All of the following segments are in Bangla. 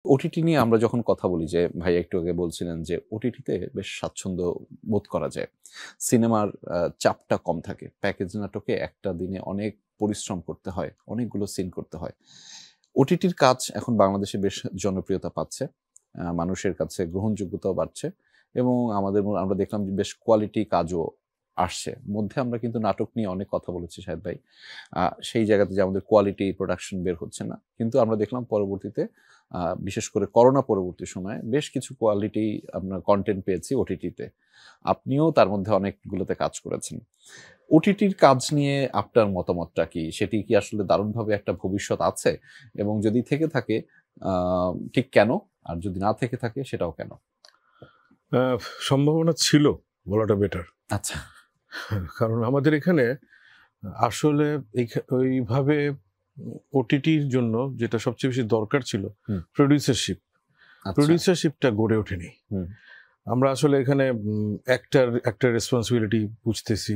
ওটিটি নিয়ে আমরা যখন কথা বলি যে ভাই একটু আগে বলছিলেন যে ওটিটিতে বেশ স্বাচ্ছন্দ্য বোধ করা যায়। সিনেমার চাপটা কম থাকে। প্যাকেজ নাটকে একটা দিনে অনেক পরিশ্রম করতে হয়, অনেকগুলো সিন করতে হয়। ওটিটির কাজ এখন বাংলাদেশে বেশ জনপ্রিয়তা পাচ্ছে। মানুষের কাছে গ্রহণযোগ্যতাও বাড়ছে এবং আমরা দেখলাম যে বেশ কোয়ালিটি কাজও আসছে। মধ্যে আমরা কিন্তু নাটক নিয়ে অনেক কথা বলেছি শাহেদ ভাই। সেই জায়গাতে যে আমাদের কোয়ালিটি প্রোডাকশন বের হচ্ছে না। কিন্তু আমরা দেখলাম পরবর্তীতে বিশেষ করে করোনা পরবর্তী সময়ে বেশ কিছু কোয়ালিটি আমরা কনটেন্ট পেয়েছি ওটিটিতে। আপনিও তার মধ্যে অনেকগুলোতে কাজ করেছেন। ওটিটির কাজ নিয়ে আপনার মতামতটা কি? সেটি কি আসলে দারুণভাবে একটা ভবিষ্যৎ আছে? এবং যদি থেকে থাকে আ ঠিক কেন? আর যদি না থেকে থাকে সেটাও কেন? সম্ভাবনা ছিল বলাটা বেটার। আচ্ছা। কারণ আমাদের এখানে আসলে ওইভাবে ওটিটির জন্য যেটা সবচেয়ে বেশি দরকার ছিল হুম। প্রোডিউসারশিপ। আচ্ছা। প্রোডিউসারশিপটা গড়ে ওঠেনি। হুম। আমরা আসলে এখানে একটা রেসপন্সিবিলিটি বুঝতেছি,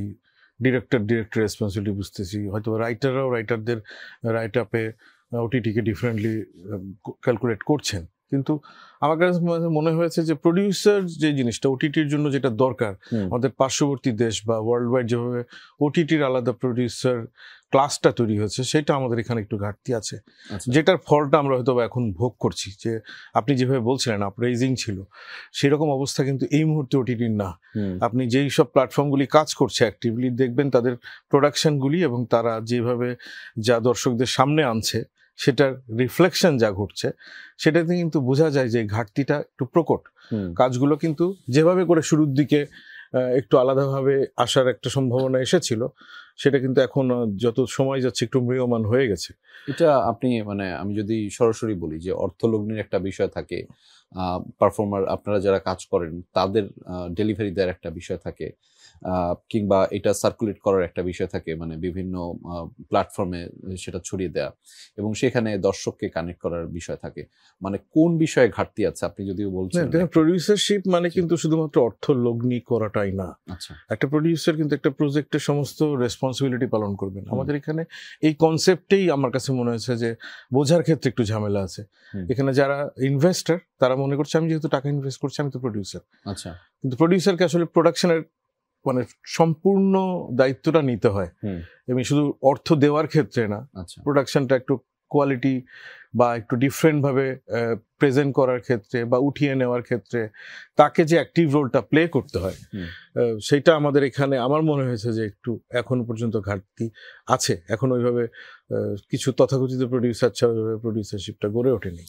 ডিরেক্টর রেসপন্সিবিলিটি বুঝতেছি, হয়তো রাইটাররাও রাইটারদের রাইট আপে ওটিটিকে ডিফারেন্টলি ক্যালকুলেট করছেন। কিন্তু আমার কাছে মনে হয়েছে যে প্রোডিউসার যে জিনিসটা ওটিটির জন্য যেটা দরকার, আমাদের পার্শ্ববর্তী দেশ বা ওয়ার্ল্ড ওয়াইড যেভাবে ওটিটির আলাদা প্রোডিউসার ক্লাসটা তৈরি হয়েছে, সেটা আমাদের এখানে একটু ঘাটতি আছে। আচ্ছা। যেটার ফলটা আমরা হয়তো এখন ভোগ করছি। যে আপনি যেভাবে বলছিলেন আপরাইজিং ছিল, সেরকম অবস্থা কিন্তু এই মুহূর্তে ওটিটির না। আপনি যেই সব প্ল্যাটফর্মগুলি কাজ করছে অ্যাক্টিভলি দেখবেন তাদের প্রোডাকশনগুলি এবং তারা যেভাবে যা দর্শকদের সামনে আনছে সেটার রিফ্লেকশন যা ঘটছে, সেটাতে কিন্তু বোঝা যায় যে ঘাটতিটা একটু প্রকট। কাজগুলো কিন্তু যেভাবে করে শুরুর দিকে একটু আলাদাভাবে আসার একটা সম্ভাবনা এসেছিল, সেটা কিন্তু এখন যত সময় যাচ্ছে একটু ম্রিয়মান হয়ে গেছে। এটা আপনি মানে আমি যদি সরাসরি বলি যে অর্থলগ্নির একটা বিষয় থাকে, পারফর্মার আপনারা যারা কাজ করেন তাদের ডেলিভারি দেওয়ার একটা বিষয় থাকে, কিংবা এটা সার্কুলেট করার একটা বিষয় থাকে, মানে বিভিন্ন প্ল্যাটফর্মে সেটা ছড়িয়ে দেয়া এবং সেখানে দর্শককে কানেক্ট করার বিষয় থাকে। মানে কোন বিষয়ে ঘাটতি আছে আপনি যদিও বলছেন? প্রোডিউসারশিপ মানে কিন্তু শুধুমাত্র অর্থলগ্নি করাটাই না। আচ্ছা। একটা প্রোডিউসার কিন্তু একটা প্রজেক্টের সমস্ত রেসপন্সিবিলিটি পালন করবেন। আমাদের এখানে এই কনসেপ্টেই আমার কাছে মনে হয়েছে যে বোঝার ক্ষেত্রে একটু ঝামেলা আছে। এখানে যারা ইনভেস্টর তারা মনে করছে আমি যেহেতু টাকা ইনভেস্ট করছি আমি তো প্রোডিউসার। আচ্ছা। কিন্তু প্রোডিউসারকে আসলে প্রোডাকশনের মানে সম্পূর্ণ দায়িত্বটা নিতে হয়। এবং শুধু অর্থ দেওয়ার ক্ষেত্রে না, প্রোডাকশনটা একটু কোয়ালিটি বা একটু ডিফারেন্টভাবে প্রেজেন্ট করার ক্ষেত্রে বা উঠিয়ে নেওয়ার ক্ষেত্রে তাকে যে অ্যাক্টিভ রোলটা প্লে করতে হয়, সেইটা আমাদের এখানে আমার মনে হয়েছে যে একটু এখন পর্যন্ত ঘাটতি আছে। এখন ওইভাবে কিছু তথাকথিত প্রোডিউসার ছাড়া ওইভাবে প্রোডিউসারশিপটা গড়ে ওঠেনি।